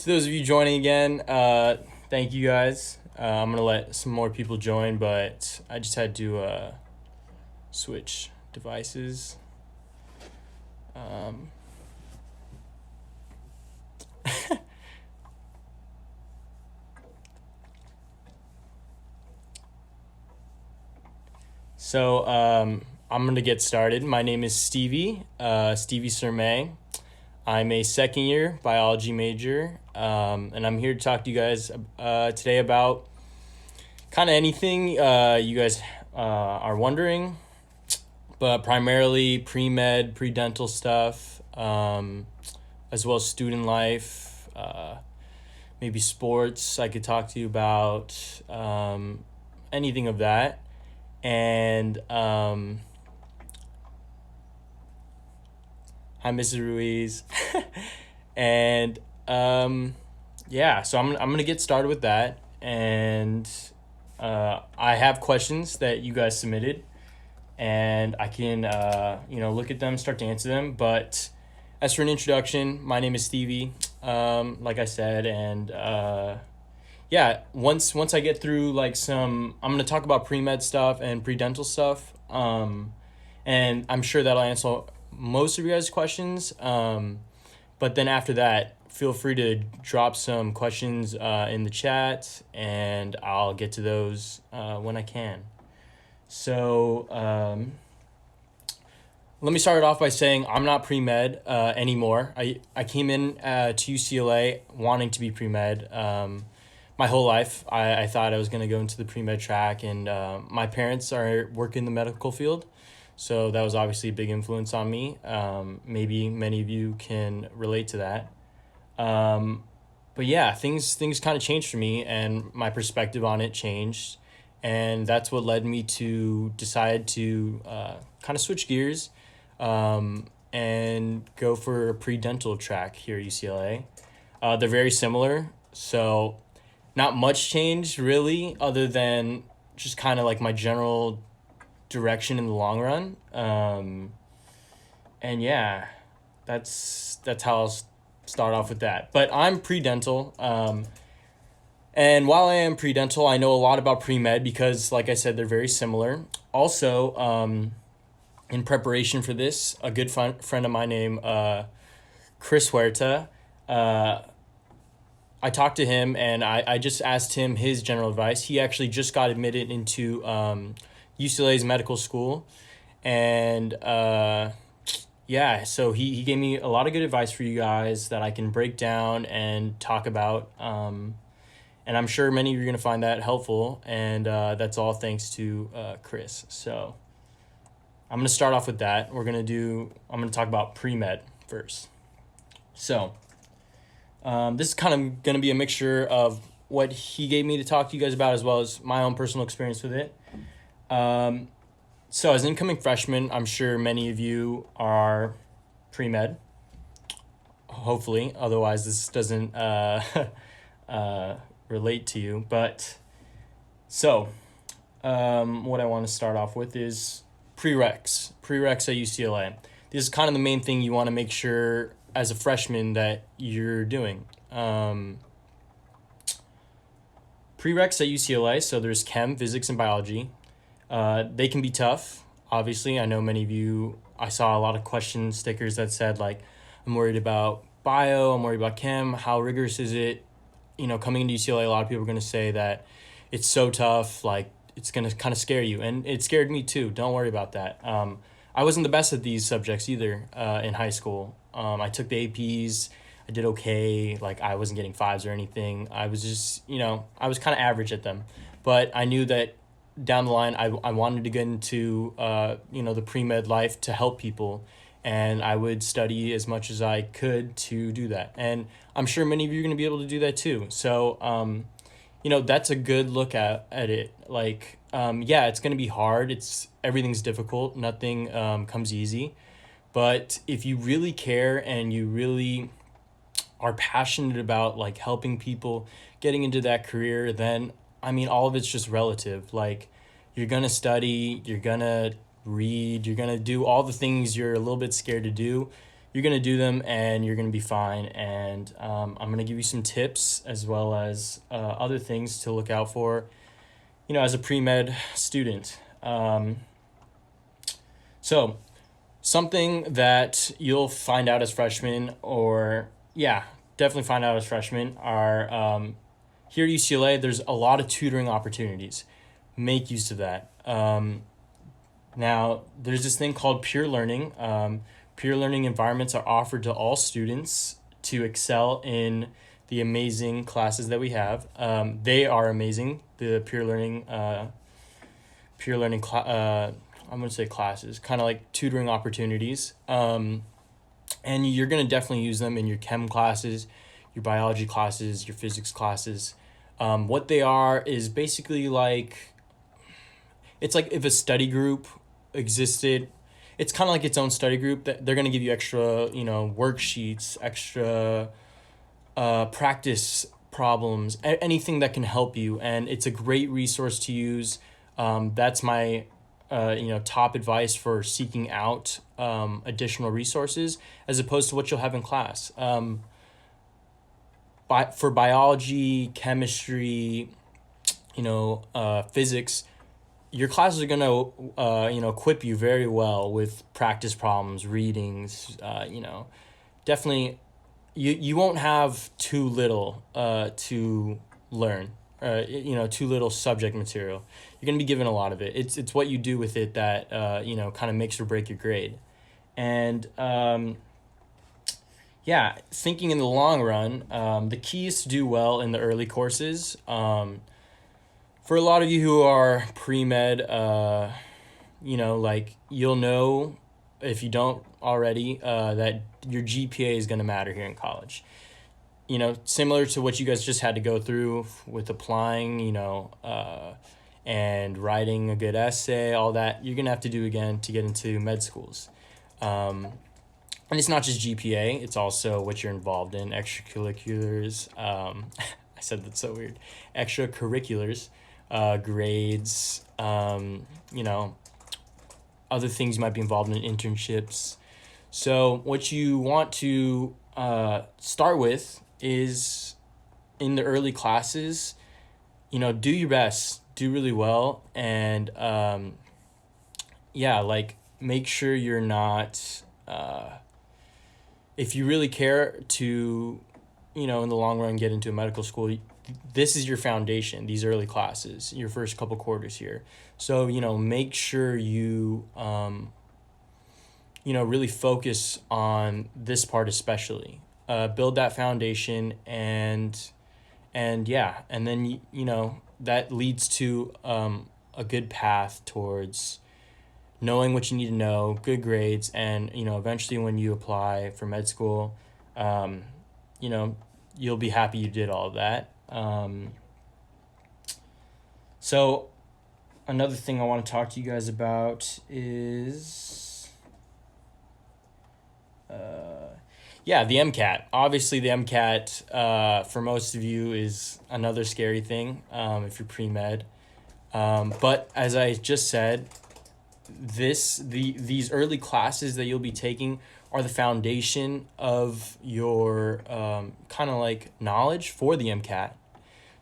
To those of you joining again, thank you guys. I'm going to let some more people join, but I just had to switch devices. So I'm going to get started. My name is Stevie Surmay. I'm a second year biology major, and I'm here to talk to you guys today about kind of anything you guys are wondering, but primarily pre-med, pre-dental stuff, as well as student life, maybe sports I could talk to you about, anything of that. And hi, Mrs. Ruiz. And yeah, so I'm gonna get started with that, and I have questions that you guys submitted, and I can look at them, start to answer them. But as for an introduction, my name is Stevie, like I said, and yeah, once I get through I'm gonna talk about pre-med stuff and pre-dental stuff, and I'm sure that'll answer most of you guys' questions. But then after that, feel free to drop some questions in the chat, and I'll get to those when I can. So let me start off by saying I'm not pre-med anymore. I came in to UCLA wanting to be pre-med. My whole life, I thought I was going to go into the pre-med track, and my parents work in the medical field, so that was obviously a big influence on me. Maybe many of you can relate to that. But yeah, things kind of changed for me, and my perspective on it changed, and that's what led me to decide to kind of switch gears and go for a pre-dental track here at UCLA. They're very similar, so not much change really, other than just kind of like my general direction in the long run. And yeah, that's how I'll start off with that. But I'm pre-dental, and while I am pre-dental, I know a lot about pre-med because, like I said, they're very similar. Also, in preparation for this, a good friend of mine named Chris Huerta, I talked to him, and I just asked him his general advice. He actually just got admitted into UCLA's medical school, and yeah, so he gave me a lot of good advice for you guys that I can break down and talk about, and I'm sure many of you are going to find that helpful, and that's all thanks to Chris. So I'm going to start off with that. I'm going to talk about pre-med first. So this is kind of going to be a mixture of what he gave me to talk to you guys about, as well as my own personal experience with it. So as an incoming freshman, I'm sure many of you are pre-med, hopefully. Otherwise, this doesn't relate to you. But so what I want to start off with is prereqs at UCLA. This is kind of the main thing you want to make sure as a freshman that you're doing. Prereqs at UCLA, so there's chem, physics, and biology. They can be tough, obviously. I know many of you, I saw a lot of question stickers that said, I'm worried about bio, I'm worried about chem, how rigorous is it? Coming into UCLA, a lot of people are going to say that it's so tough, it's going to kind of scare you. And it scared me too. Don't worry about that. I wasn't the best at these subjects either in high school. I took the APs. I did okay. I wasn't getting fives or anything. I was just, I was kind of average at them. But I knew that down the line, I wanted to get into, the pre-med life to help people. And I would study as much as I could to do that. And I'm sure many of you are going to be able to do that too. So, that's a good look at it. Yeah, it's going to be hard. Everything's difficult. Nothing comes easy. But if you really care and you really are passionate about helping people getting into that career, then all of it's just relative. You're going to study, you're going to read, you're going to do all the things you're a little bit scared to do you're going to do them and you're going to be fine. And I'm going to give you some tips as well as other things to look out for, as a pre-med student. So something that you'll find out as freshmen, definitely find out as freshmen, are here at UCLA, there's a lot of tutoring opportunities. Make use of that. Now, there's this thing called peer learning. Peer learning environments are offered to all students to excel in the amazing classes that we have. They are amazing. The peer learning, I'm going to say classes, kind of like tutoring opportunities. And you're going to definitely use them in your chem classes, your biology classes, your physics classes. What they are is basically it's like if a study group existed, it's kind of like its own study group that they're going to give you extra, worksheets, extra practice problems, anything that can help you. And it's a great resource to use. That's my, top advice for seeking out additional resources as opposed to what you'll have in class. For biology, chemistry, physics, your classes are going to, equip you very well with practice problems, readings, definitely you won't have too little to learn, too little subject material. You're going to be given a lot of it. It's what you do with it that, kind of makes or break your grade. And, thinking in the long run, the key is to do well in the early courses. For a lot of you who are pre-med, you'll know, if you don't already, that your GPA is going to matter here in college. Similar to what you guys just had to go through with applying, and writing a good essay, all that, you're going to have to do again to get into med schools. And it's not just GPA, it's also what you're involved in, extracurriculars. I said that's so weird. Extracurriculars, grades, other things you might be involved in, internships. So what you want to start with is in the early classes, do your best, do really well. And make sure you're not, if you really care to, in the long run, get into a medical school, this is your foundation, these early classes, your first couple quarters here. So, make sure you, really focus on this part especially. Build that foundation and then, that leads to a good path towards knowing what you need to know, good grades, and, eventually when you apply for med school, you'll be happy you did all of that. So another thing I want to talk to you guys about is, the MCAT. Obviously, the MCAT, for most of you, is another scary thing if you're pre-med. But as I just said, these early classes that you'll be taking are the foundation of your kind of like knowledge for the MCAT.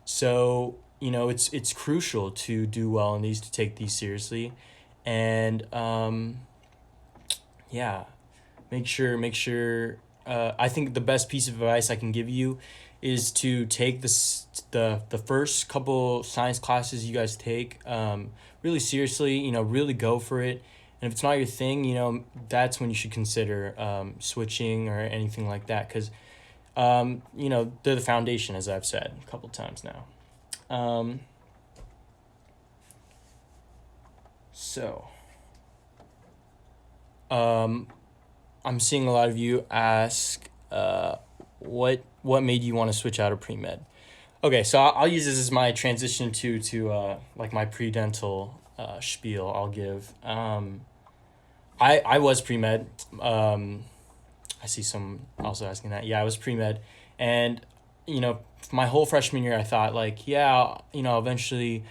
So, it's crucial to do well in these, to take these seriously. And, make sure, I think the best piece of advice I can give you is to take the first couple science classes you guys take really seriously, really go for it. And if it's not your thing, that's when you should consider switching or anything like that, because, they're the foundation, as I've said a couple times now. I'm seeing a lot of you ask, what made you want to switch out of pre-med? Okay, so I'll use this as my transition to my PreDental spiel I'll give. I was pre-med. I see some also asking that. Yeah, I was pre-med. And, my whole freshman year I thought eventually,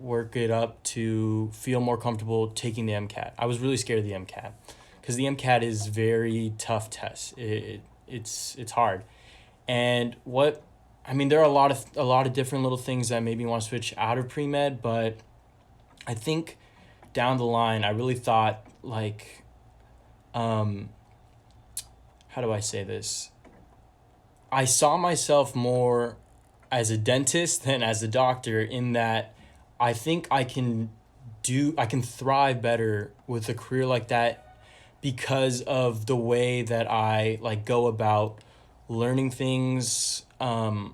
work it up to feel more comfortable taking the MCAT. I was really scared of the MCAT. because the MCAT is very tough test. It's hard. And there are a lot of different little things that made me want to switch out of pre-med, but I think down the line I really thought like, how do I say this? I saw myself more as a dentist than as a doctor, in that I think I can thrive better with a career like that because of the way that I like go about learning things. To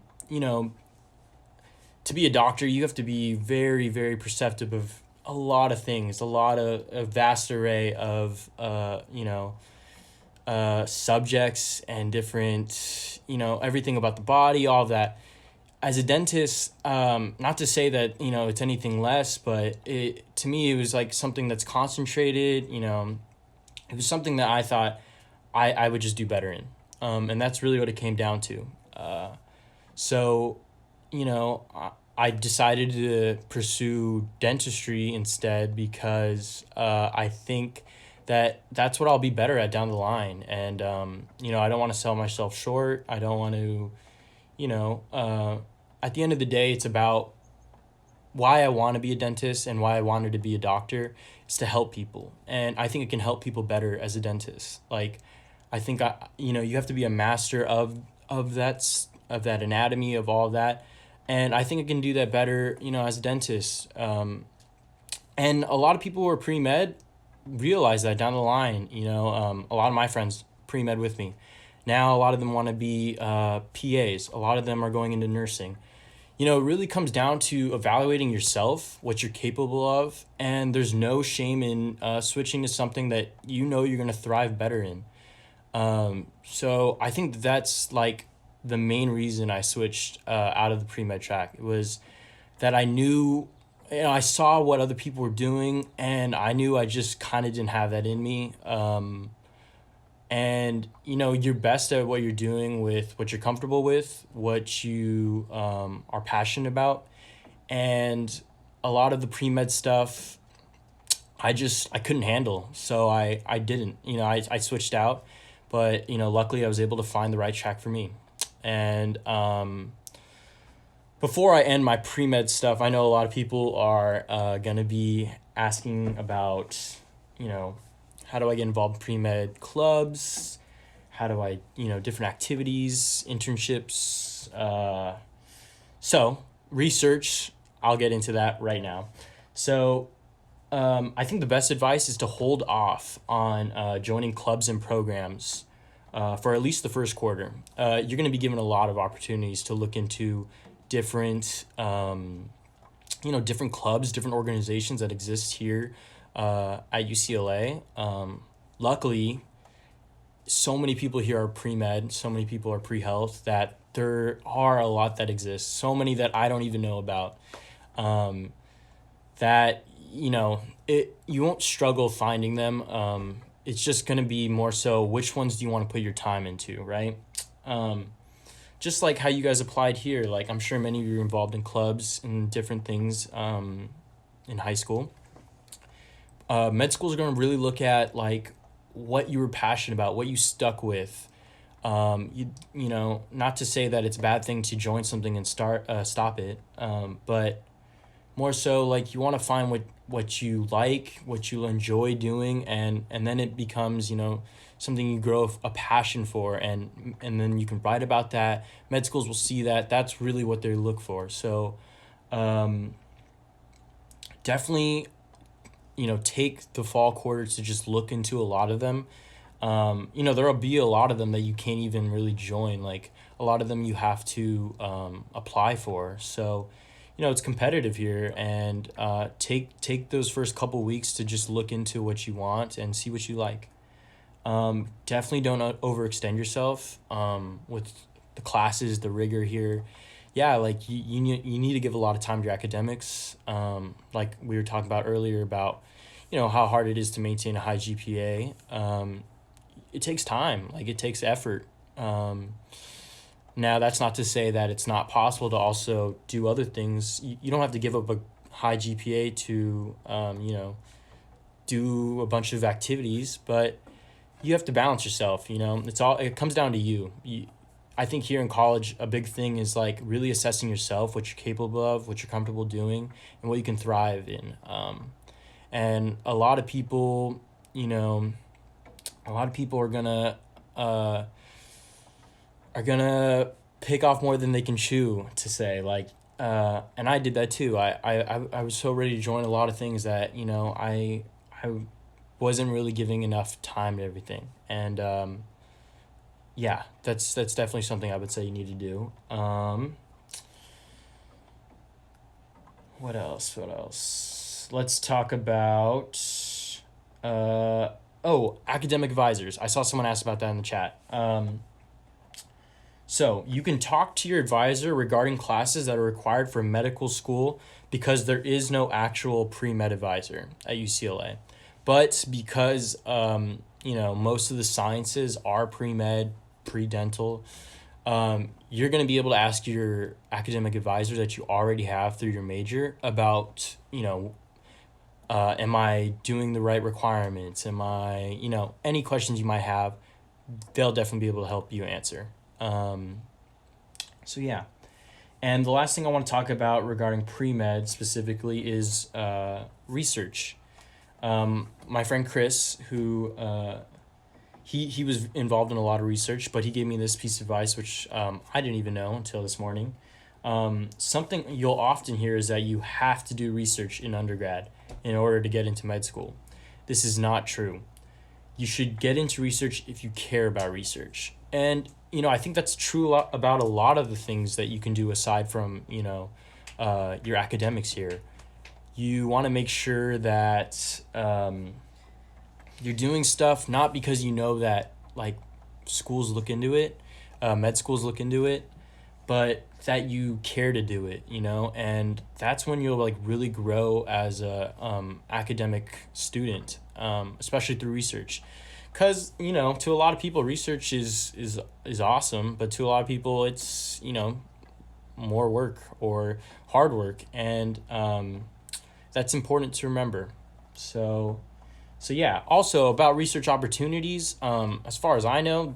be a doctor, you have to be very, very perceptive of a lot of things, a vast array of subjects and different, everything about the body, all of that. As a dentist, not to say that, it's anything less, but to me, it was like something that's concentrated, it was something that I thought I would just do better in. And that's really what it came down to. So, I decided to pursue dentistry instead because I think that's what I'll be better at down the line. And, I don't want to sell myself short. I don't want to, at the end of the day, it's about why I want to be a dentist and why I wanted to be a doctor is to help people. And I think it can help people better as a dentist. Like, I think, you have to be a master of that anatomy, of all of that. And I think I can do that better, as a dentist. And a lot of people who are pre-med realize that down the line. A lot of my friends pre-med with me. Now a lot of them want to be PAs. A lot of them are going into nursing. It really comes down to evaluating yourself, what you're capable of, and there's no shame in switching to something that you're going to thrive better in. So I think that's like the main reason I switched out of the pre-med track. It was that I knew, I saw what other people were doing, and I knew I just kind of didn't have that in me. And, you're best at what you're doing with what you're comfortable with, what you are passionate about. And a lot of the pre-med stuff, I couldn't handle. So I didn't, I switched out. But, luckily I was able to find the right track for me. And before I end my pre-med stuff, I know a lot of people are going to be asking about, how do I get involved in pre-med clubs? How do I, different activities, internships? So research, I'll get into that right now. So I think the best advice is to hold off on joining clubs and programs for at least the first quarter. You're going to be given a lot of opportunities to look into different, different clubs, different organizations that exist here at UCLA. Luckily, so many people here are pre-med, so many people are pre-health, that there are a lot that exist, so many that I don't even know about, that, you won't struggle finding them. It's just going to be more so which ones do you want to put your time into, right? Just like how you guys applied here, like I'm sure many of you are involved in clubs and different things in high school. Med school is going to really look at like what you were passionate about, what you stuck with. Not to say that it's a bad thing to join something and stop it, but more so like you want to find what you like, what you enjoy doing, and then it becomes, something you grow a passion for, and then you can write about that. Med schools will see that. That's really what they look for. So definitely, take the fall quarter to just look into a lot of them. There'll be a lot of them that you can't even really join. Like a lot of them you have to apply for. So, it's competitive here, and take those first couple weeks to just look into what you want and see what you like. Definitely don't overextend yourself with the classes, the rigor here. Yeah, like you need to give a lot of time to your academics. Like we were talking about earlier about, how hard it is to maintain a high GPA. It takes time, like it takes effort. Now, that's not to say that it's not possible to also do other things. You don't have to give up a high GPA to, do a bunch of activities, but you have to balance yourself, you know. It comes down to you. I think here in college, a big thing is like really assessing yourself, what you're capable of, what you're comfortable doing, and what you can thrive in. And a lot of people, you know, uh, are gonna pick off more than they can chew, to say, like, and I did that too. I was so ready to join a lot of things that, you know, I wasn't really giving enough time to everything. And yeah, that's definitely something I would say you need to do. What else? Let's talk about academic advisors. I saw someone ask about that in the chat. So you can talk to your advisor regarding classes that are required for medical school, because there is no actual pre-med advisor at UCLA. But because you know, most of the sciences are pre-med, pre-dental, you're going to be able to ask your academic advisor that you already have through your major about, you know, am I doing the right requirements? Am I, you know, any questions you might have, they'll definitely be able to help you answer. So yeah. And the last thing I want to talk about regarding pre-med specifically is research. My friend Chris, who he was involved in a lot of research, but he gave me this piece of advice, which I didn't even know until this morning. Something you'll often hear is that you have to do research in undergrad in order to get into med school. This is not true. You should get into research if you care about research. And, you know, I think that's true about a lot of the things that you can do aside from, you know, your academics here. You want to make sure that you're doing stuff not because you know that, like, schools look into it, med schools look into it, but that you care to do it, you know. And that's when you'll, like, really grow as a academic student, especially through research. Because, you know, to a lot of people, research is awesome, but to a lot of people, it's, you know, more work or hard work, and that's important to remember. So yeah. Also, about research opportunities, as far as I know,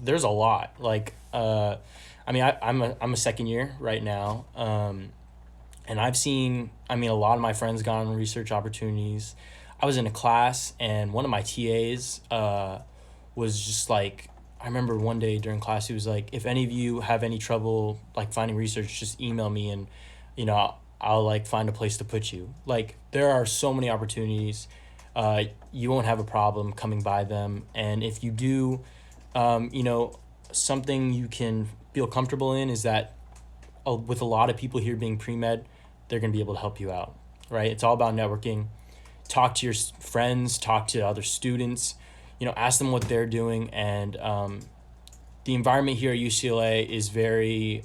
there's a lot. Like, I mean, I'm a second year right now, and I've seen, I mean, a lot of my friends got on research opportunities. I was in a class, and one of my TAs was just like, I remember one day during class, he was like, if any of you have any trouble, like, finding research, just email me, and, you know, I'll like find a place to put you. Like, there are so many opportunities. You won't have a problem coming by them. And if you do, you know, something you can feel comfortable in is that with a lot of people here being pre-med, they're going to be able to help you out, right? It's all about networking. Talk to your friends, talk to other students, you know, ask them what they're doing. And the environment here at UCLA is very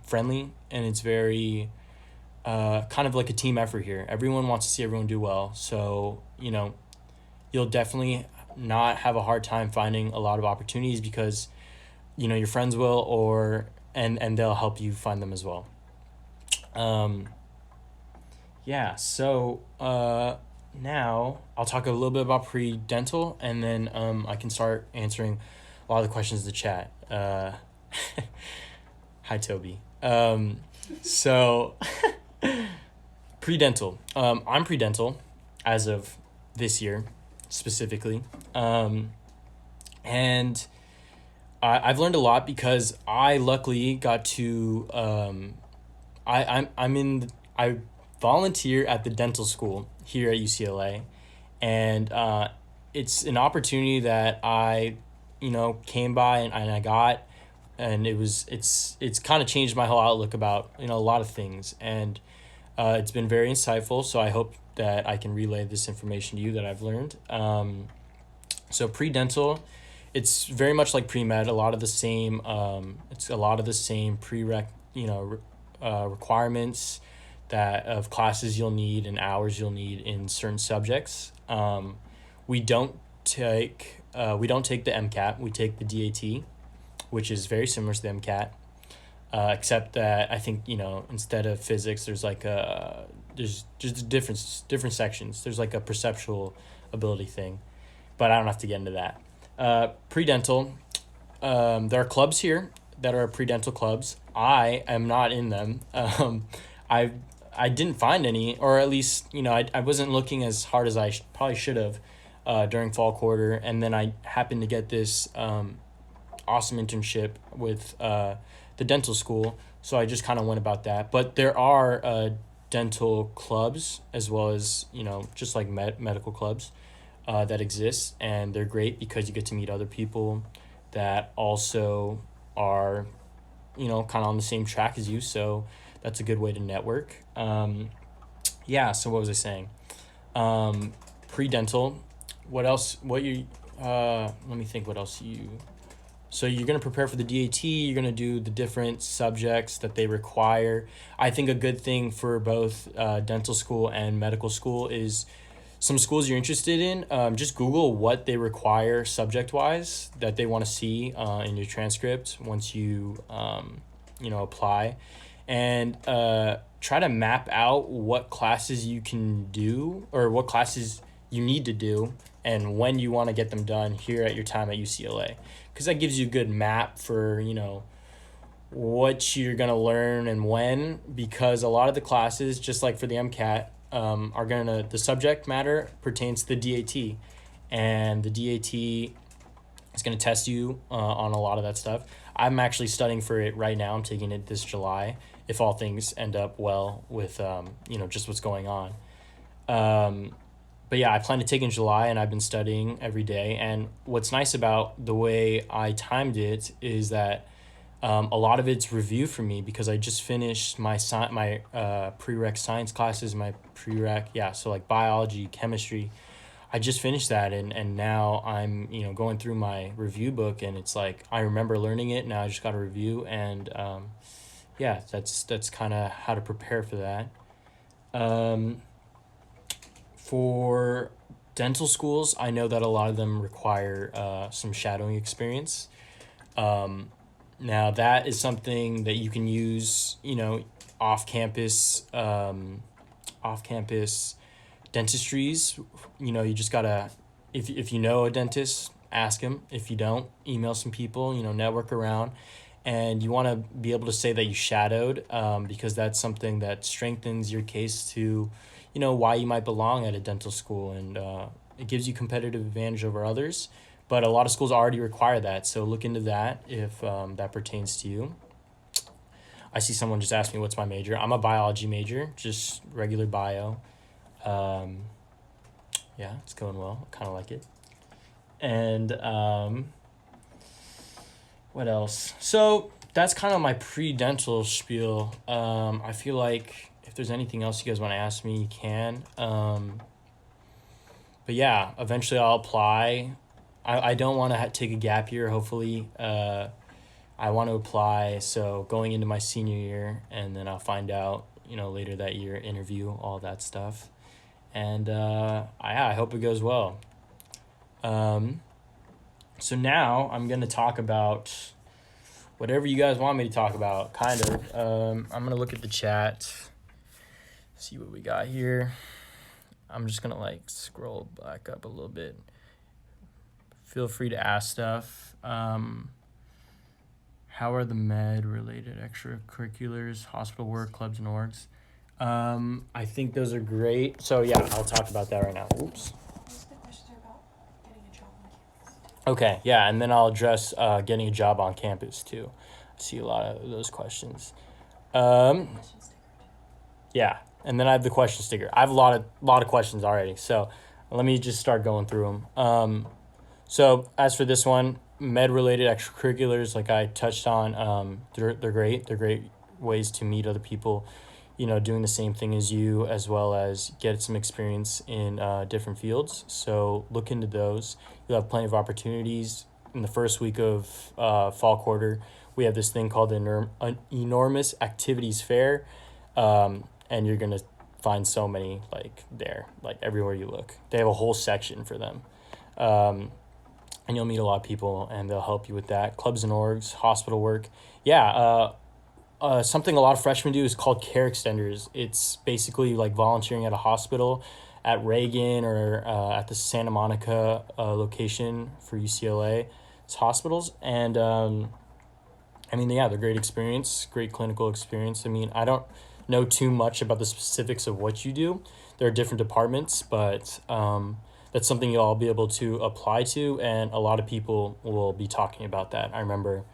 friendly, and it's very kind of like a team effort here. Everyone wants to see everyone do well. So, you know, you'll definitely not have a hard time finding a lot of opportunities because, you know, your friends will, and they'll help you find them as well. Yeah, so now I'll talk a little bit about PreDental, and then I can start answering a lot of the questions in the chat. Hi, Toby. So PreDental. I'm PreDental as of this year specifically. And I've learned a lot because I luckily got to I volunteer at the dental school here at UCLA, and it's an opportunity that I, you know, came by and I got, and it's kind of changed my whole outlook about, you know, a lot of things, and it's been very insightful. So I hope that I can relay this information to you that I've learned. So PreDental, it's very much like pre-med. A lot of the same prereq, you know, requirements that of classes you'll need and hours you'll need in certain subjects. We don't take the MCAT. We take the DAT, which is very similar to the MCAT, except that I think, you know, instead of physics, there's like there's just different sections. There's like a perceptual ability thing, but I don't have to get into that. PreDental. There are clubs here that are PreDental clubs. I am not in them. I I didn't find any, or at least I wasn't looking as hard as I probably should have during fall quarter, and then I happened to get this awesome internship with the dental school, so I just kind of went about that. But there are dental clubs as well as just like medical clubs that exist, and they're great because you get to meet other people that also are kind of on the same track as you, so that's a good way to network. Yeah, so what was I saying? PreDental. What else? Let me think what else so you're going to prepare for the DAT, you're going to do the different subjects that they require. I think a good thing for both dental school and medical school is some schools you're interested in, just Google what they require subject-wise that they want to see in your transcript once you, apply. And try to map out what classes you can do or what classes you need to do and when you want to get them done here at your time at UCLA. Because that gives you a good map for, what you're going to learn and when. Because a lot of the classes, just like for the MCAT, the subject matter pertains to the DAT, and the DAT is going to test you on a lot of that stuff. I'm actually studying for it right now. I'm taking it this July, if all things end up well with just what's going on. But yeah, I plan to take it in July, and I've been studying every day. And what's nice about the way I timed it is that a lot of it's review for me because I just finished my prereq science classes, so like biology, chemistry. I just finished that, and now I'm going through my review book, and it's like I remember learning it. Now I just got to review, and that's kind of how to prepare for that. For dental schools, I know that a lot of them require some shadowing experience. Now that is something that you can use, off campus dentistries. You just gotta, if you know a dentist, ask him. If you don't, email some people, network around. And you want to be able to say that you shadowed, because that's something that strengthens your case to, why you might belong at a dental school, and it gives you competitive advantage over others. But a lot of schools already require that, so look into that if that pertains to you. I see someone just asked me what's my major. I'm a biology major, just regular bio. Yeah, it's going well. I kind of like it. And what else? So that's kind of my pre-dental spiel. I feel like if there's anything else you guys want to ask me, you can. But yeah, eventually I'll apply. I don't want to take a gap year, hopefully. I want to apply, so going into my senior year, and then I'll find out, later that year, interview, all that stuff. And I hope it goes well. So now I'm going to talk about whatever you guys want me to talk about, kind of. I'm going to look at the chat, see what we got here. I'm just going to scroll back up a little bit. Feel free to ask stuff. How are the med-related extracurriculars, hospital work, clubs, and orgs? I think those are great. So yeah, I'll talk about that right now. Oops. Most of the questions are about getting a job on campus. Okay, yeah, and then I'll address getting a job on campus too. I see a lot of those questions. Yeah, and then I have the question sticker. I have a lot of questions already, so let me just start going through them. So as for this one, med-related extracurriculars, like I touched on, they're great. They're great ways to meet other people, doing the same thing as you, as well as get some experience in different fields. So look into those. You'll have plenty of opportunities. In the first week of fall quarter, we have this thing called the Enormous Activities Fair, and you're going to find so many there, everywhere you look. They have a whole section for them. And you'll meet a lot of people, and they'll help you with that. Clubs and orgs, hospital work. Yeah, something a lot of freshmen do is called care extenders. It's basically volunteering at a hospital at Reagan or at the Santa Monica location for UCLA's hospitals. And I mean, yeah, they're great experience, great clinical experience. I mean, I don't know too much about the specifics of what you do. There are different departments, but that's something you'll all be able to apply to, and a lot of people will be talking about that. I remember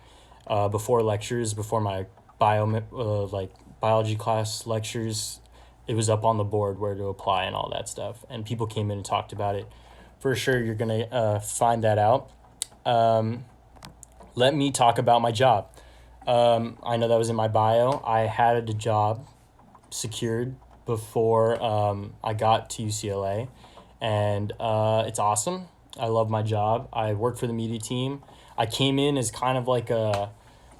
before lectures, before my biology class lectures, it was up on the board where to apply and all that stuff, and people came in and talked about it. For sure, you're gonna find that out. Let me talk about my job. I know that was in my bio. I had a job secured before I got to UCLA, and it's awesome. I love my job. I work for the media team. I came in as kind of like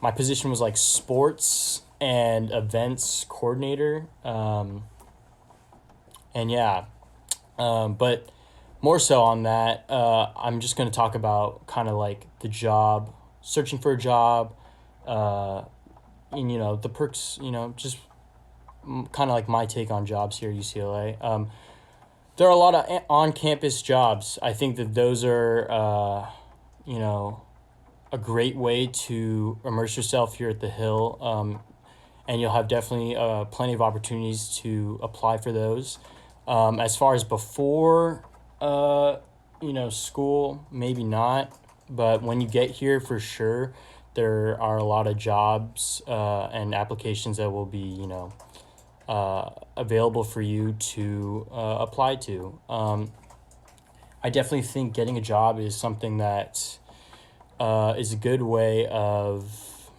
my position was like sports and events coordinator. And yeah, but more so on that, I'm just going to talk about kind of like the job, searching for a job, and, the perks, just kind of like my take on jobs here at UCLA. There are a lot of on-campus jobs. I think that those are, a great way to immerse yourself here at the Hill, and you'll have definitely plenty of opportunities to apply for those. As far as before, school, maybe not, but when you get here, for sure, there are a lot of jobs and applications that will be, available for you to apply to. I definitely think getting a job is something that is a good way of,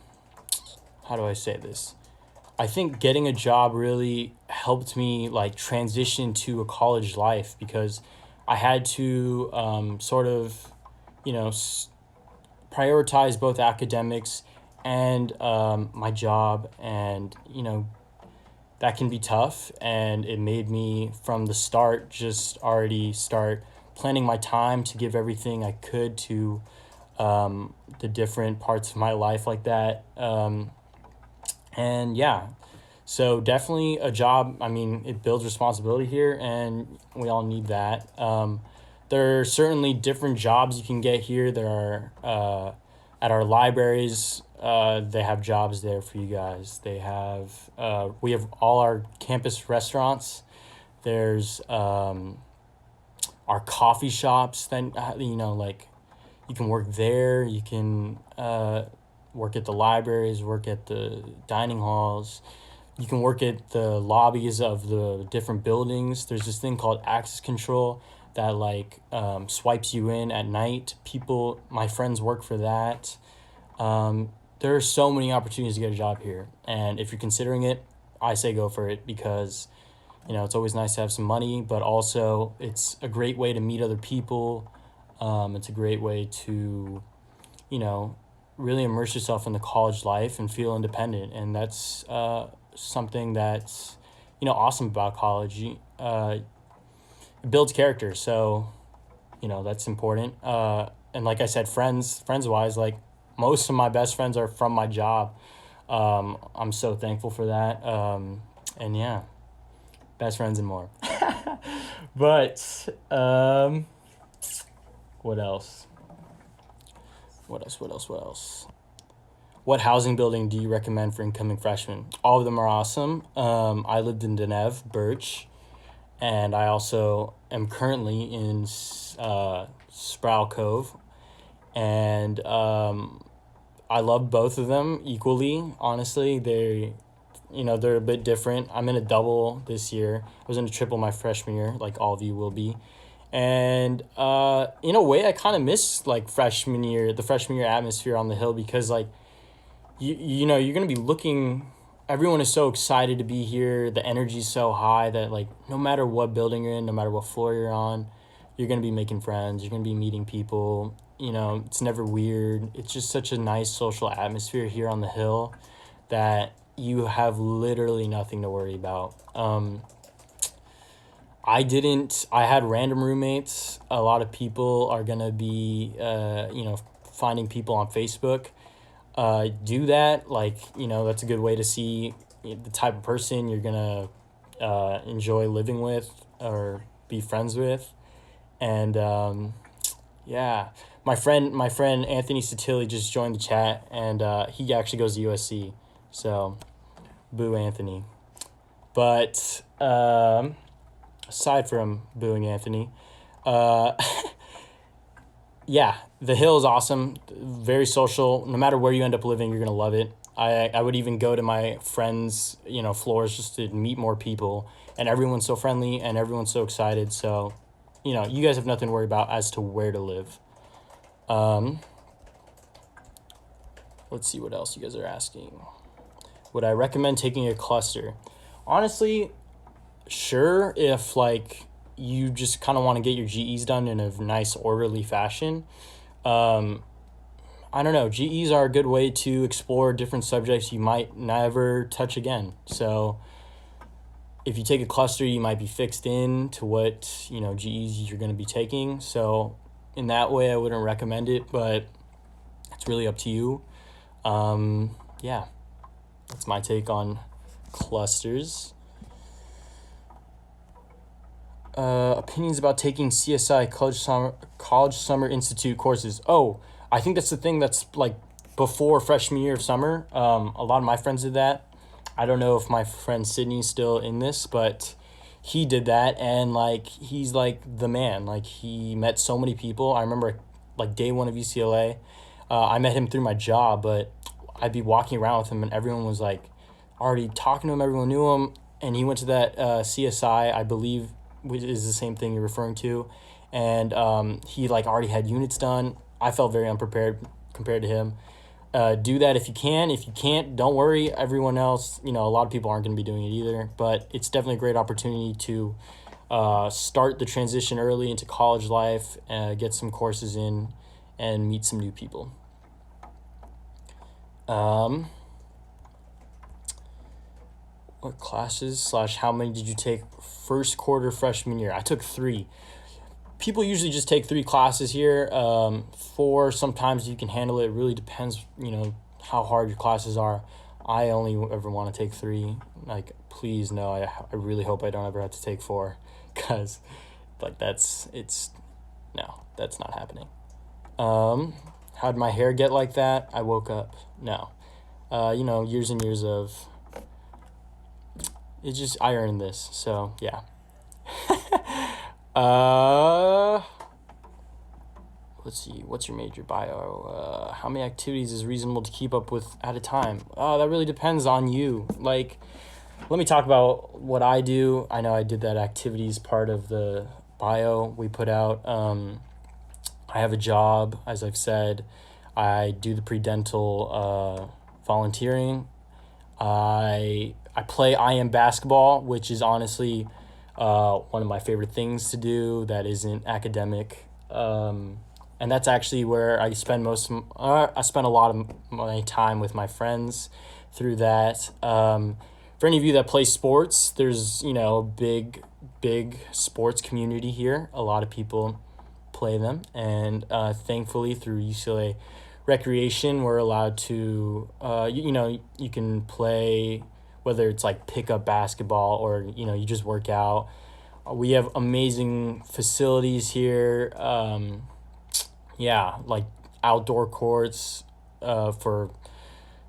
how do I say this? I think getting a job really helped me like transition to a college life, because I had to sort of, prioritize both academics and my job, and that can be tough, and it made me from the start just already start planning my time to give everything I could to the different parts of my life like that. And yeah, so definitely a job. I mean, it builds responsibility here, and we all need that. There are certainly different jobs you can get here. There are at our libraries. They have jobs there for you guys. They have we have all our campus restaurants. There's our coffee shops. Then like you can work there. You can work at the libraries. Work at the dining halls. You can work at the lobbies of the different buildings. There's this thing called access control that like swipes you in at night. My friends work for that. There are so many opportunities to get a job here, and if you're considering it, I say go for it, because it's always nice to have some money, but also it's a great way to meet other people. It's a great way to really immerse yourself in the college life and feel independent, and that's something that's awesome about college. It builds character, so that's important. And like I said, friends wise, like most of my best friends are from my job. I'm so thankful for that. And yeah, best friends and more. But what else? What housing building do you recommend for incoming freshmen? All of them are awesome. I lived in Neve, Birch, and I also am currently in Sproul, Cove, and I love both of them equally. Honestly, they're a bit different. I'm in a double this year. I was in a triple my freshman year, like all of you will be. And in a way, I kind of miss like the freshman year atmosphere on the Hill, because like you're gonna be looking. Everyone is so excited to be here. The energy's so high that like no matter what building you're in, no matter what floor you're on, you're gonna be making friends. You're gonna be meeting people. It's never weird. It's just such a nice social atmosphere here on the Hill that you have literally nothing to worry about. I had random roommates. A lot of people are going to be, finding people on Facebook. Do that. Like, that's a good way to see the type of person you're going to enjoy living with, or be friends with. And yeah, my friend Anthony Satilli just joined the chat, and he actually goes to USC. So, boo Anthony. But aside from booing Anthony, yeah, the Hill is awesome. Very social. No matter where you end up living, you're gonna love it. I would even go to my friends, floors just to meet more people, and everyone's so friendly and everyone's so excited. So, you guys have nothing to worry about as to where to live. Let's see what else you guys are asking. Would I recommend taking a cluster? Honestly, sure, if you just kind of want to get your GEs done in a nice orderly fashion. I don't know. GEs are a good way to explore different subjects you might never touch again. So if you take a cluster, you might be fixed in to what, GEs you're going to be taking. So in that way, I wouldn't recommend it, but it's really up to you. Yeah, that's my take on clusters. Opinions about taking CSI College Summer Institute courses. Oh, I think that's the thing that's before freshman year of summer. A lot of my friends did that. I don't know if my friend Sydney's still in this, but he did that, and he's the man. He met so many people. I remember day one of UCLA. I met him through my job, but I'd be walking around with him, and everyone was already talking to him. Everyone knew him, and he went to that CSI, I believe, which is the same thing you're referring to, and he already had units done. I felt very unprepared compared to him. Do that if you can. If you can't, don't worry. Everyone else, a lot of people aren't going to be doing it either, but it's definitely a great opportunity to start the transition early into college life, get some courses in, and meet some new people. What classes / how many did you take first quarter freshman year? I took 3. People usually just take 3 classes here. 4, sometimes you can handle it. It really depends, how hard your classes are. I only ever want to take 3. Please, no, I really hope I don't ever have to take 4, because that's not happening. How did my hair get like that? I woke up. No. Years and years of... It's just, I earned this, so yeah. Let's see, what's your major bio? How many activities is reasonable to keep up with at a time? That really depends on you. Let me talk about what I do. I know I did that activities part of the bio we put out. I have a job, as I've said. I do the PreDental volunteering. I play IM basketball, which is honestly one of my favorite things to do that isn't academic. And that's actually where I spend I spend a lot of my time with my friends through that. For any of you that play sports, there's, a big sports community here. A lot of people play them. And thankfully through UCLA Recreation, we're allowed to, you can play, whether it's pickup basketball or, you just work out. We have amazing facilities here. Outdoor courts for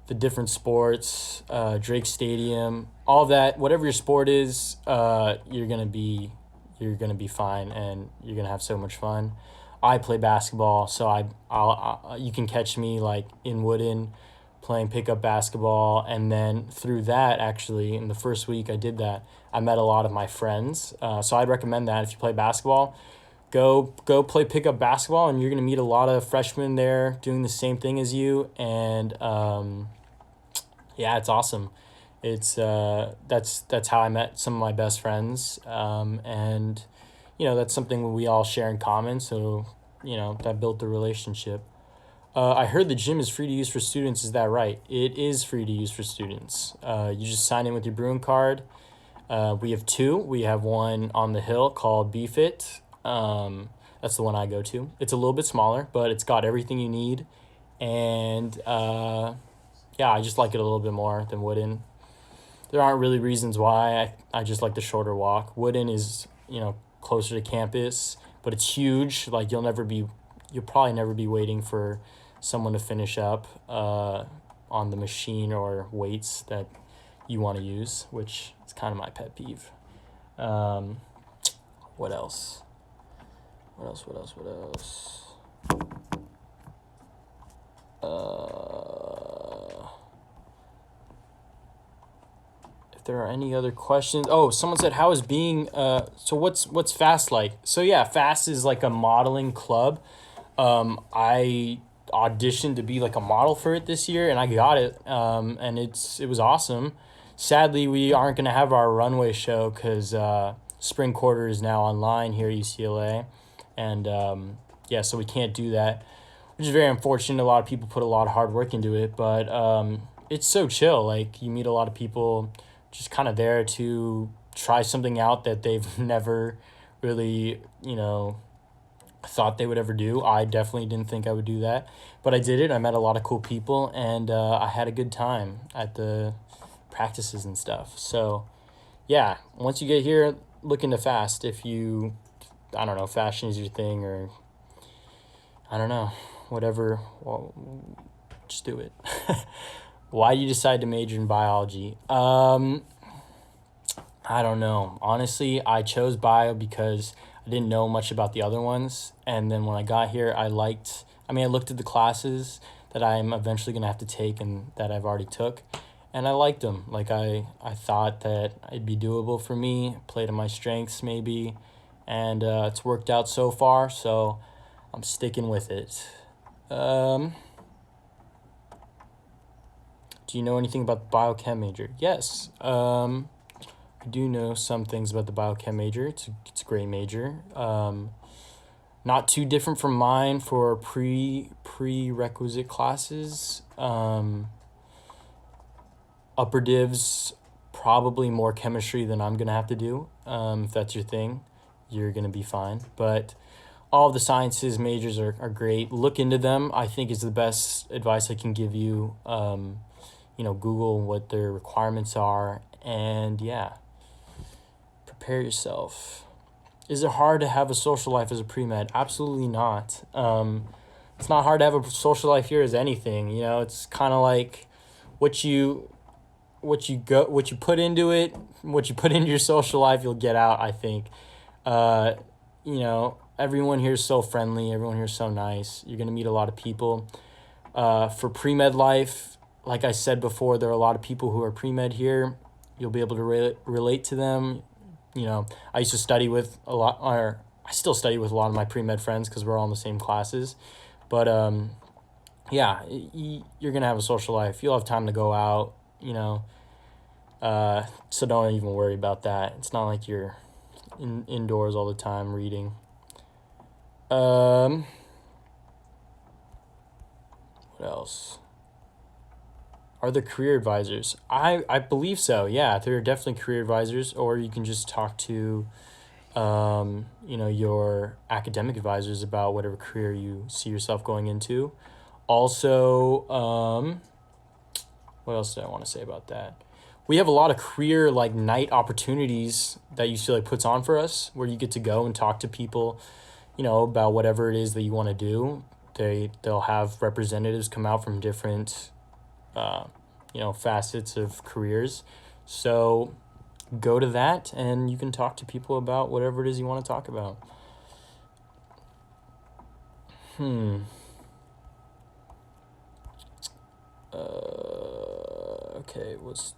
the different sports, Drake Stadium, all that. Whatever your sport is, you're gonna be fine, and you're gonna have so much fun. I play basketball, so you can catch me in Woodin playing pickup basketball, and then through that, actually in the first week I did that, I met a lot of my friends. So I'd recommend that if you play basketball, go play pickup basketball, and you're gonna meet a lot of freshmen there doing the same thing as you, and it's awesome. It's that's how I met some of my best friends, and that's something we all share in common. So that built the relationship. I heard the gym is free to use for students. Is that right? It is free to use for students. You just sign in with your Bruin card. We have 2. We have one on the hill called BFit. That's the one I go to. It's a little bit smaller, but it's got everything you need. And I just like it a little bit more than Woodin. There aren't really reasons why. I just like the shorter walk. Woodin is, closer to campus, but it's huge. Like you'll probably never be waiting for someone to finish up on the machine or weights that you want to use, which is kind of my pet peeve. What else? If there are any other questions. Oh, someone said, how is being, so what's FAST like? So yeah, FAST is like a modeling club. I auditioned to be like a model for it this year, and I got it. And it was awesome. Sadly, we aren't going to have our runway show because spring quarter is now online here at UCLA. And yeah, so we can't do that, which is very unfortunate. A lot of people put a lot of hard work into it, but it's so chill. Like you meet a lot of people just kind of there to try something out that they've never really, thought they would ever do. I definitely didn't think I would do that, but I did it. I met a lot of cool people, and I had a good time at the practices and stuff. So yeah, once you get here, look into FAST. If you, I don't know, fashion is your thing, or I don't know, whatever, well, just do it. Why do you decide to major in biology? I don't know. Honestly, I chose bio because I didn't know much about the other ones. And then when I got here, I looked at the classes that I'm eventually going to have to take and that I've already took. And I liked them. Like I thought that it'd be doable for me, play to my strengths maybe. And it's worked out so far, so I'm sticking with it. Do you know anything about the biochem major? Yes. I do know some things about the biochem major. It's a great major. Not too different from mine for prerequisite classes. Upper divs, probably more chemistry than I'm gonna have to do. If that's your thing, you're gonna be fine. But all of the sciences majors are great. Look into them. I think is the best advice I can give you. Google what their requirements are, and yeah, prepare yourself. Is it hard to have a social life as a pre-med? Absolutely not. It's not hard to have a social life here as anything. It's kind of like what you put into it, what you put into your social life, you'll get out, I think. Everyone here is so friendly. Everyone here is so nice. You're going to meet a lot of people. For pre-med life, like I said before, there are a lot of people who are pre-med here. You'll be able to relate to them. I used to study with I still study with a lot of my pre-med friends because we're all in the same classes. But yeah, you're going to have a social life. You'll have time to go out, so don't even worry about that. It's not like you're indoors all the time reading. What else? Are there career advisors? I believe so. Yeah, there are definitely career advisors, or you can just talk to, your academic advisors about whatever career you see yourself going into. Also, what else did I want to say about that? We have a lot of career night opportunities that UCLA puts on for us, where you get to go and talk to people, about whatever it is that you want to do. They'll have representatives come out from different facets of careers. So go to that and you can talk to people about whatever it is you want to talk about. Okay, what's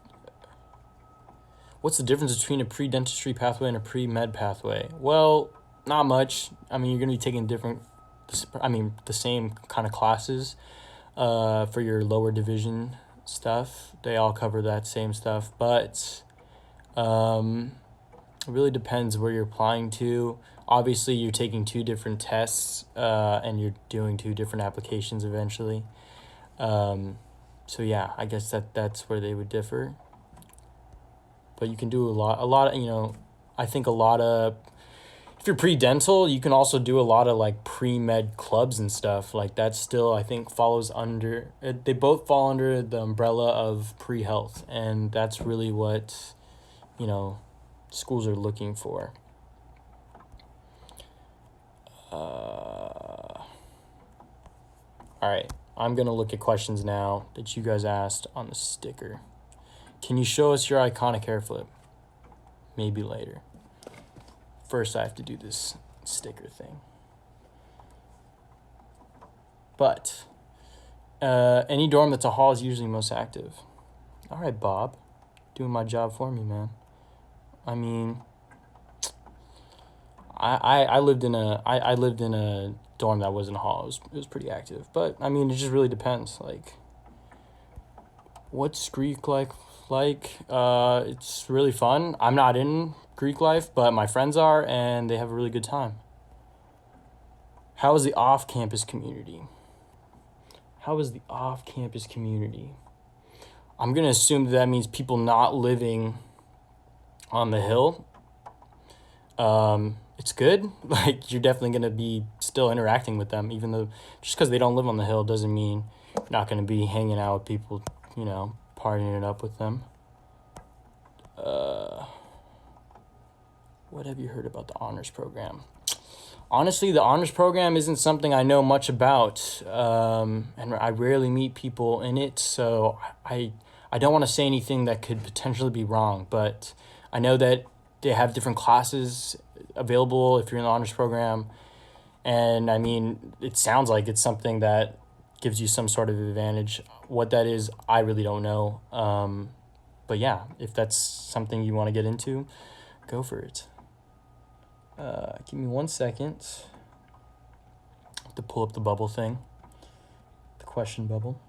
the difference between a pre-dentistry pathway and a pre-med pathway? Well, not much. You're going to be taking the same kind of classes for your lower division stuff. They all cover that same stuff, but it really depends where you're applying to. Obviously, you're taking two different tests and you're doing two different applications eventually. So yeah, I guess that's where they would differ. But you can do a lot of, I think a lot of, if you're pre-dental, you can also do a lot of pre-med clubs and stuff. That still, I think, follows under, they both fall under the umbrella of pre-health. And that's really what, schools are looking for. All right, I'm going to look at questions now that you guys asked on the sticker. Can you show us your iconic hair flip? Maybe later. First, I have to do this sticker thing. But any dorm that's a hall is usually most active. All right, Bob. Doing my job for me, man. I mean, I lived in a dorm that wasn't a hall. It was pretty active. But, I mean, it just really depends. Like, what's Greek like? It's really fun. I'm not in Greek life, but my friends are, and they have a really good time. How is the off-campus community? I'm going to assume that means people not living on the hill. It's good. Like, you're definitely going to be still interacting with them, even though just because they don't live on the hill doesn't mean you're not going to be hanging out with people, partying it up with them. What have you heard about the honors program? Honestly, the honors program isn't something I know much about, and I rarely meet people in it, so I don't want to say anything that could potentially be wrong, but I know that they have different classes available if you're in the honors program, and I mean, it sounds like it's something that gives you some sort of advantage. What that is, I really don't know, but yeah, if that's something you want to get into, go for it. Give me 1 second to pull up the bubble thing, the question bubble.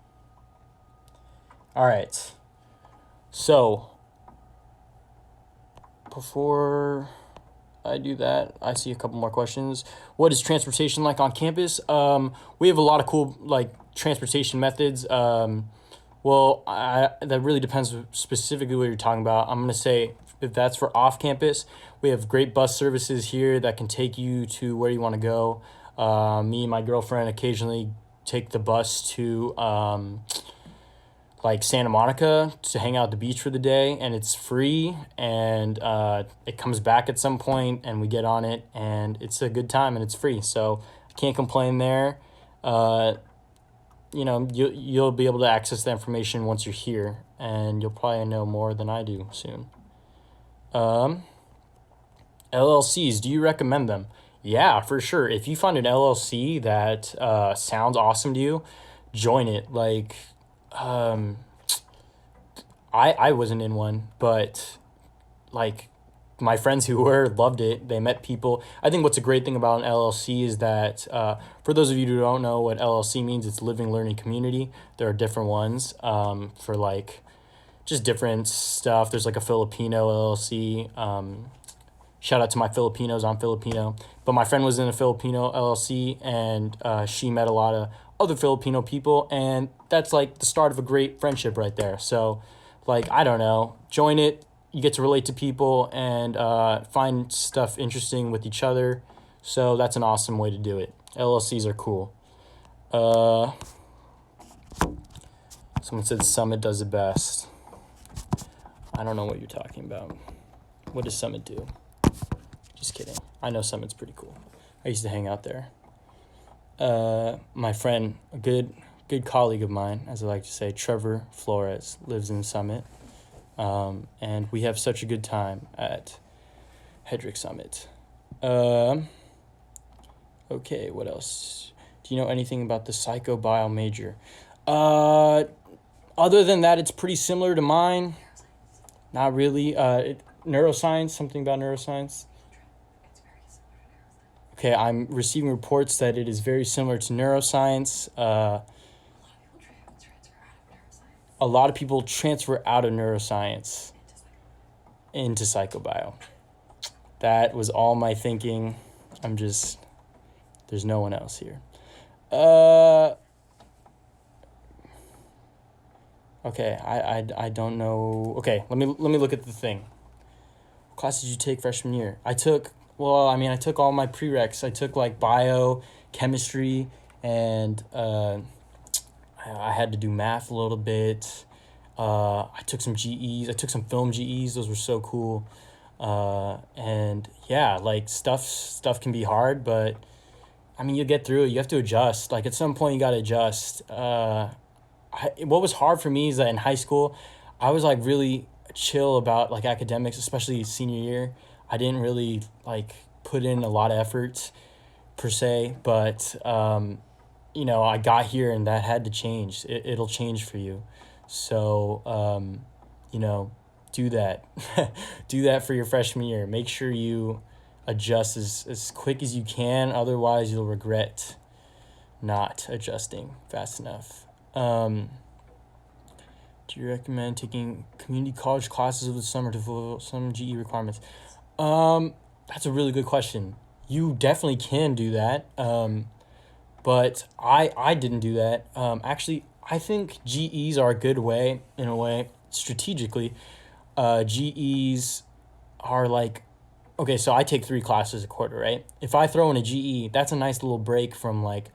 All right. So before I do that, I see a couple more questions. What is transportation like on campus? We have a lot of cool transportation methods. That really depends specifically what you're talking about. I'm going to say if that's for off campus, we have great bus services here that can take you to where you want to go. Me and my girlfriend occasionally take the bus to Santa Monica to hang out at the beach for the day, and it's free, and it comes back at some point, and we get on it, and it's a good time, and it's free, so I can't complain there. You'll be able to access the information once you're here, and you'll probably know more than I do soon. LLCs, do you recommend them? Yeah, for sure. If you find an LLC that sounds awesome to you, join it. I wasn't in one, but my friends who were loved it. They met people. I think what's a great thing about an LLC is that for those of you who don't know what LLC means, it's Living Learning Community. There are different ones for just different stuff. There's a Filipino LLC. Shout out to my Filipinos. I'm Filipino. But my friend was in a Filipino LLC, and she met a lot of other Filipino people, and that's the start of a great friendship right there. So, I don't know, join it. You get to relate to people and find stuff interesting with each other. So that's an awesome way to do it. LLCs are cool. Someone said Summit does it best. I don't know what you're talking about. What does Summit do? Just kidding. I know Summit's pretty cool. I used to hang out there. My friend, a good colleague of mine, as I like to say, Trevor Flores, lives in Summit. And we have such a good time at Hedrick Summit. Okay, what else? Do you know anything about the PsychoBio major? Other than that, it's pretty similar to mine. Not really. Neuroscience, something about neuroscience. Okay, I'm receiving reports that it is very similar to neuroscience. A lot of people transfer out of neuroscience into PsychoBio. That was all my thinking. There's no one else here. Okay, I don't know. Okay, let me look at the thing. What class did you take freshman year? I took all my prereqs. I took bio, chemistry, and I had to do math a little bit. I took some GEs. I took some film GEs. Those were so cool. And yeah, stuff can be hard, but I mean, you get through it. You have to adjust. Like, at some point, you got to adjust. What was hard for me is that in high school, I was, like, really chill about, like, academics, especially senior year. I didn't really, like, put in a lot of effort, per se. But, I got here, and that had to change. It'll change for you. So, do that. Do that for your freshman year. Make sure you adjust as quick as you can. Otherwise, you'll regret not adjusting fast enough. Do you recommend taking community college classes over the summer to fulfill some GE requirements? That's a really good question. You definitely can do that. But I didn't do that. Actually, I think GEs are a good way, in a way, strategically. GEs are like, okay, so I take 3 classes a quarter, right? If I throw in a GE, that's a nice little break from like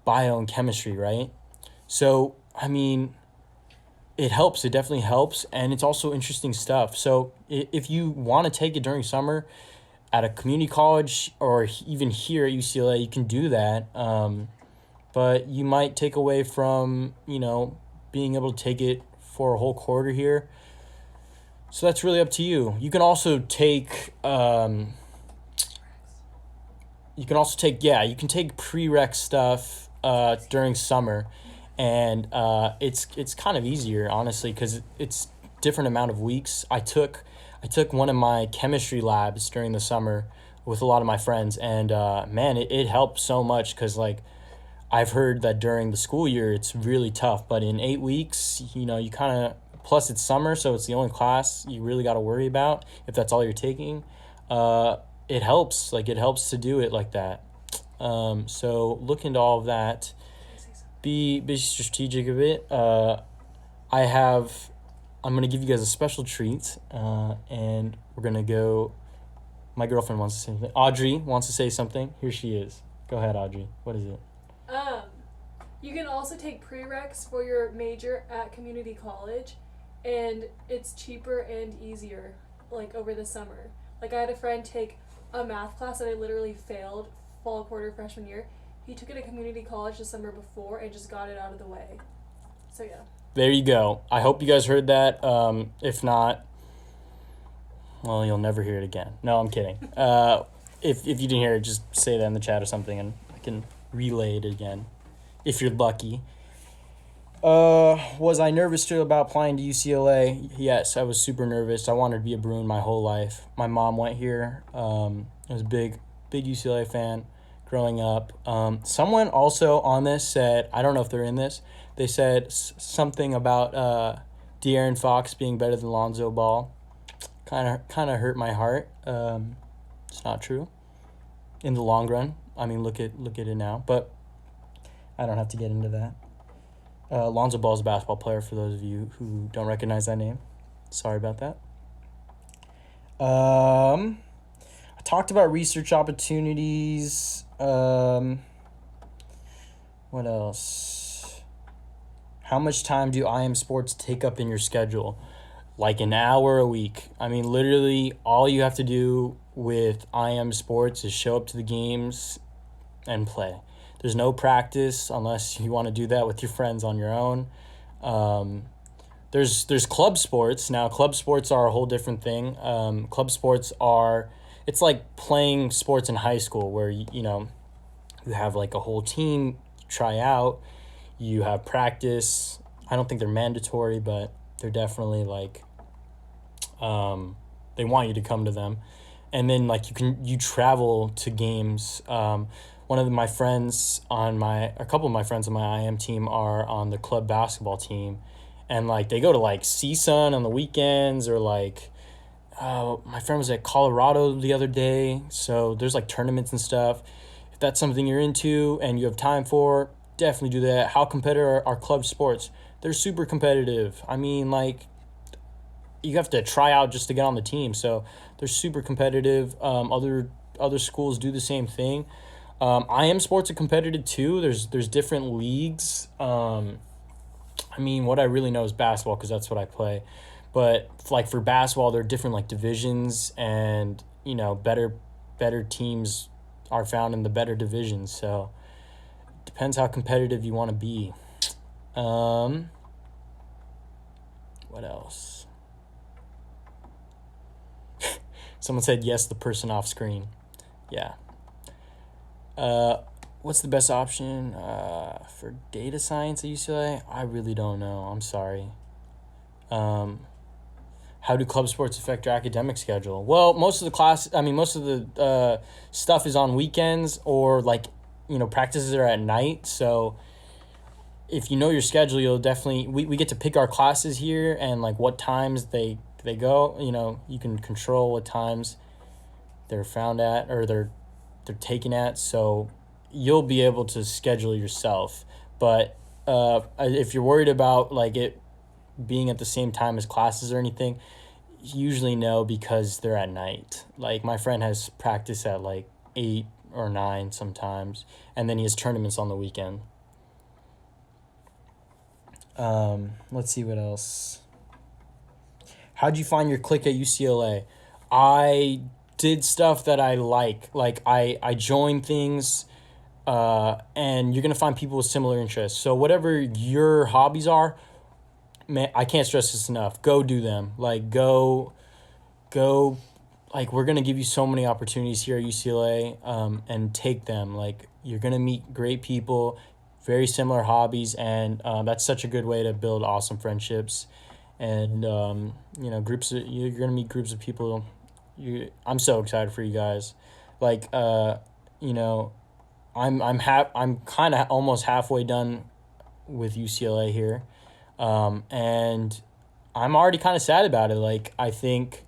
bio and chemistry, right? So, I mean, it helps. It definitely helps. And it's also interesting stuff. So if you want to take it during summer at a community college or even here at UCLA, you can do that. But you might take away from, being able to take it for a whole quarter here. So that's really up to you. You can also take, you can take prereq stuff during summer, and it's kind of easier, honestly, because it's different amount of weeks. I took one of my chemistry labs during the summer with a lot of my friends, and man, it helped so much because like I've heard that during the school year it's really tough, but in 8 weeks, you kind of. Plus, it's summer, so it's the only class you really got to worry about if that's all you're taking. It helps. Like, it helps to do it like that. So look into all of that. Be strategic of it. I'm going to give you guys a special treat, and we're going to go. My girlfriend wants to say something. Audrey wants to say something. Here she is. Go ahead, Audrey. What is it? You can also take prereqs for your major at community college, and it's cheaper and easier, like, over the summer. Like, I had a friend take a math class that I literally failed fall quarter freshman year. He took it at community college the summer before and just got it out of the way. So, yeah. There you go. I hope you guys heard that. If not, well, you'll never hear it again. No, I'm kidding. If you didn't hear it, just say that in the chat or something, and I can relay it again, if you're lucky. Was I nervous still about applying to UCLA? Yes, I was super nervous. I wanted to be a Bruin my whole life. My mom went here. I was a big UCLA fan growing up. Someone also on this said, I don't know if they're in this, they said something about De'Aaron Fox being better than Lonzo Ball. Kind of hurt my heart. It's not true in the long run. I mean, look at it now. But I don't have to get into that. Lonzo Ball is a basketball player, for those of you who don't recognize that name. Sorry about that. I talked about research opportunities. What else? How much time do IM sports take up in your schedule? Like an hour a week. I mean, literally all you have to do with IM sports is show up to the games and play. There's no practice unless you want to do that with your friends on your own. There's club sports. Now, club sports are a whole different thing. Club sports it's like playing sports in high school where, you have like a whole team, try out, you have practice. I don't think they're mandatory, but they're definitely like, they want you to come to them. And then like you travel to games. One of my friends a couple of my friends on my IM team are on the club basketball team, and like they go to like CSUN on the weekends, or like my friend was at Colorado the other day. So there's like tournaments and stuff. If that's something you're into and you have time for, definitely do that. How competitive are club sports? They're super competitive. I mean, like, you have to try out just to get on the team. So they're super competitive. Other schools do the same thing. IM sports are competitive too. There's different leagues. I mean, what I really know is basketball because that's what I play. But like for basketball, there are different like divisions, and better teams are found in the better divisions. So depends how competitive you want to be. What else? Someone said yes, the person off screen. Yeah. What's the best option for data science at UCLA? I really don't know. I'm sorry. How do club sports affect your academic schedule? Well, most of the stuff is on weekends, or practices are at night. So if you know your schedule, you'll definitely, we get to pick our classes here and like what times they go. You can control what times they're found at, or they're taken at. So you'll be able to schedule yourself. But if you're worried about like it being at the same time as classes or anything, usually no, because they're at night. Like my friend has practice at like 8 or 9 sometimes, and then he has tournaments on the weekend. Let's see what else. How'd you find your clique at UCLA? I did stuff that I like. Like I joined things, and you're gonna find people with similar interests. So whatever your hobbies are, man, I can't stress this enough. Go do them. Like go. Like we're gonna give you so many opportunities here at UCLA, and take them. Like you're gonna meet great people, very similar hobbies, and that's such a good way to build awesome friendships. And you're gonna meet groups of people. I'm so excited for you guys. Like I'm kind of almost halfway done with UCLA here, and I'm already kind of sad about it. Like I think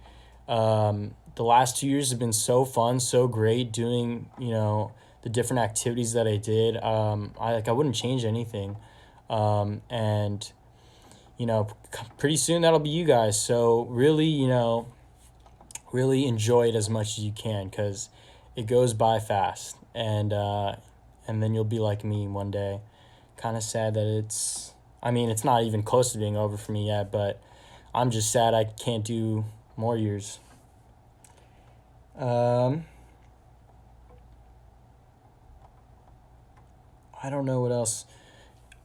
the last 2 years have been so fun, so great doing the different activities that I did. I wouldn't change anything, and pretty soon that'll be you guys. So really really enjoy it as much as you can, because it goes by fast, and then you'll be like me one day. Kind of sad that it's not even close to being over for me yet, but I'm just sad I can't do more years. I don't know what else.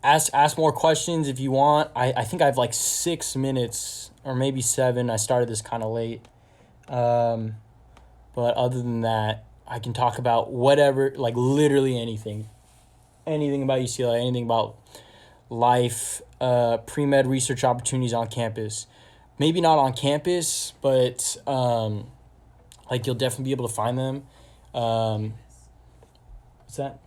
Ask more questions if you want. I think I have like 6 minutes or maybe 7. I started this kind of late. But other than that, I can talk about whatever, like literally anything. Anything about UCLA, anything about life, PreMed research opportunities on campus. Maybe not on campus, but you'll definitely be able to find them. What's that?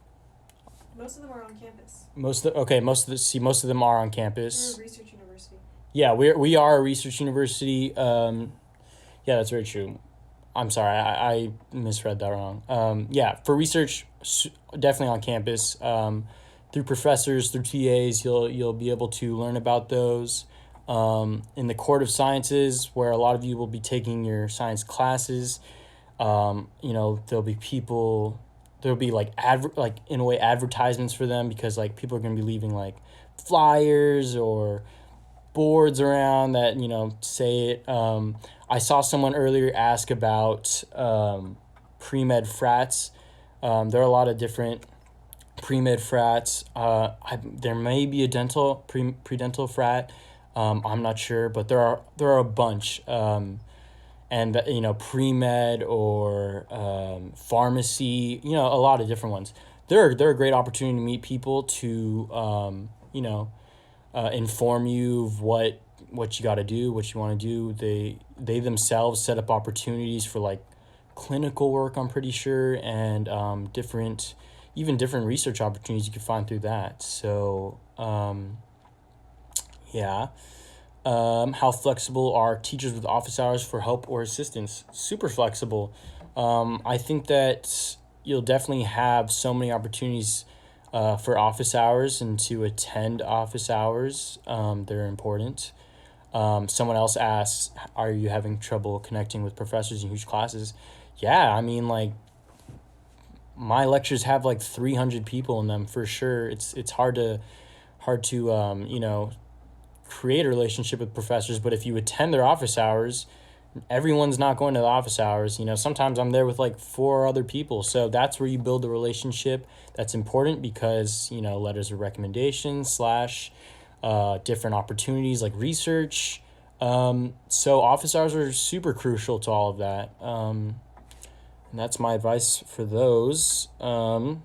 Most of them are on campus. Most of them are on campus. We're a research university. Yeah, we are a research university. Yeah, that's very true. I'm sorry, I misread that wrong. For research, definitely on campus. Through professors, through TAs, you'll be able to learn about those. In the Court of Sciences, where a lot of you will be taking your science classes, there'll be people. There'll be in a way advertisements for them, because like people are gonna be leaving like flyers or boards around that say it. I saw someone earlier ask about pre-med frats. There are a lot of different pre-med frats. There may be a PreDental frat. I'm not sure, but there are a bunch. And pre-med or pharmacy, a lot of different ones. They're a great opportunity to meet people, to inform you of what you got to do, what you want to do. They themselves set up opportunities for like clinical work, I'm pretty sure, and different research opportunities you can find through that. So how flexible are teachers with office hours for help or assistance? Super flexible. I think that you'll definitely have so many opportunities for office hours and to attend office hours. They're important. Someone else asks, are you having trouble connecting with professors in huge classes? Yeah, my lectures have like 300 people in them for sure. It's hard to create a relationship with professors, but if you attend their office hours, everyone's not going to the office hours. Sometimes I'm there with like 4 other people. So that's where you build the relationship. That's important because, letters of recommendation / different opportunities like research. So office hours are super crucial to all of that. And that's my advice for those. How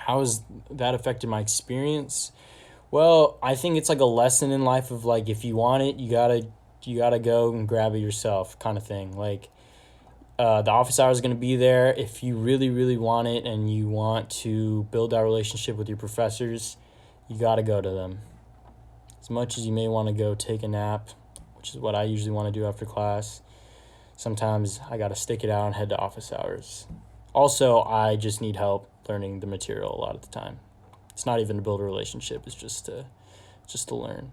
has that affected my experience? Well, I think it's like a lesson in life of like, if you want it, you gotta go and grab it yourself, kind of thing. Like, the office hour is going to be there. If you really, really want it and you want to build that relationship with your professors, you got to go to them. As much as you may want to go take a nap, which is what I usually want to do after class, sometimes I got to stick it out and head to office hours. Also, I just need help learning the material a lot of the time. It's not even to build a relationship, it's just to learn.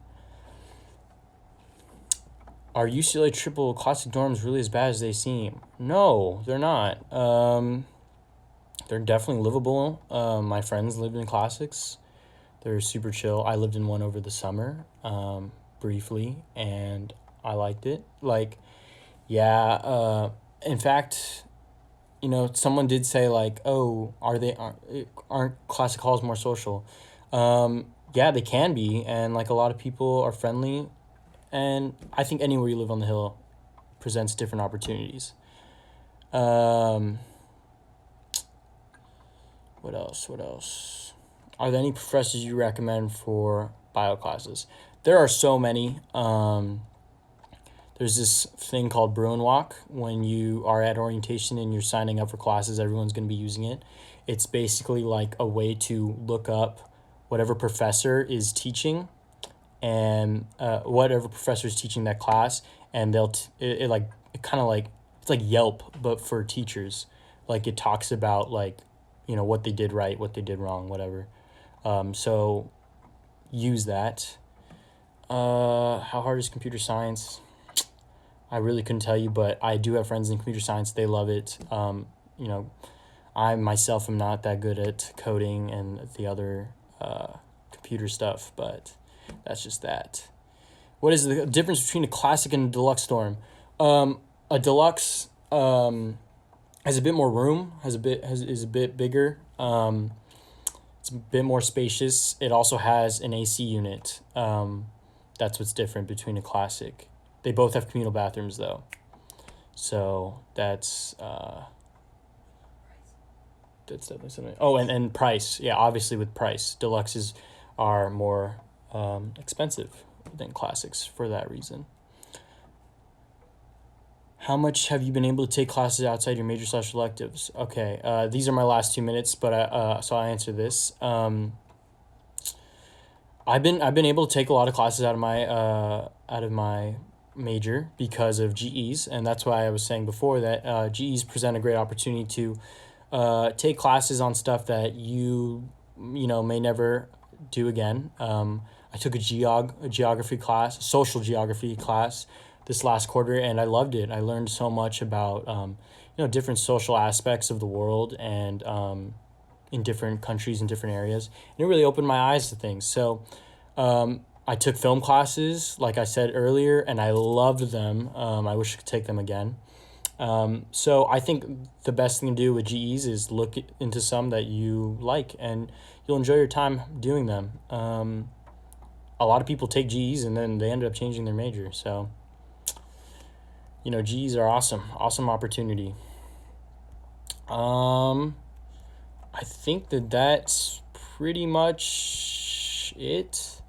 Are UCLA triple classic dorms really as bad as they seem? No, they're not. They're definitely livable. My friends lived in classics. They're super chill. I lived in one over the summer, briefly, and I liked it. Like, yeah, in fact, someone did say like, oh, aren't classic halls more social? Yeah, they can be, and like a lot of people are friendly. And I think anywhere you live on the hill presents different opportunities. What else? Are there any professors you recommend for bio classes? There are so many. There's this thing called Bruin Walk. When you are at orientation and you're signing up for classes, everyone's going to be using it. It's basically like a way to look up whatever professor is teaching and whatever professor is teaching that class, and it's like Yelp but for teachers. Like, it talks about like, what they did right, what they did wrong, whatever. So use that. How hard is computer science? I really couldn't tell you, but I do have friends in computer science. They love it. I myself am not that good at coding and the other computer stuff, but that's just that. What is the difference between a classic and a deluxe dorm? A deluxe has a bit more room, is a bit bigger. It's a bit more spacious. It also has an AC unit. That's what's different between a classic. They both have communal bathrooms though. So that's definitely something. Oh, and price. Yeah, obviously with price. Deluxes are more expensive than classics for that reason. How much have you been able to take classes outside your major / electives? Okay, these are my last 2 minutes, but so I answer this. I've been able to take a lot of classes out of my major because of GEs, and that's why I was saying before that GEs present a great opportunity to take classes on stuff that you may never do again. I took a geography class, a social geography class this last quarter, and I loved it. I learned so much about different social aspects of the world and in different countries and different areas, and it really opened my eyes to things. So I took film classes, like I said earlier, and I loved them. I wish I could take them again. So I think the best thing to do with GEs is look into some that you like, and you'll enjoy your time doing them. A lot of people take GEs and then they end up changing their major. So, GEs are awesome opportunity. I think that's pretty much it.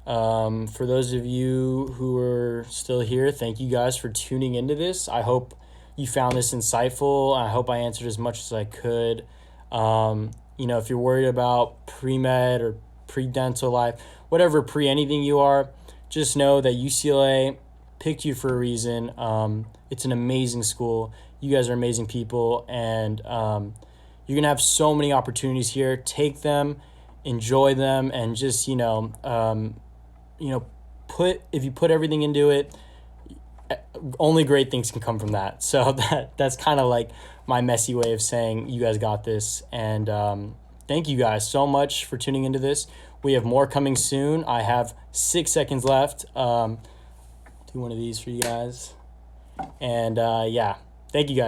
For those of you who are still here, thank you guys for tuning into this. I hope you found this insightful. I hope I answered as much as I could. If you're worried about pre-med or PreDental life, whatever anything you are, just know that UCLA picked you for a reason. It's an amazing school. You guys are amazing people, and you're going to have so many opportunities here. Take them, enjoy them, and just, if you put everything into it, only great things can come from that. So that's kind of like my messy way of saying you guys got this. And thank you guys so much for tuning into this. We have more coming soon. I have 6 seconds left. Do one of these for you guys. And yeah, thank you guys.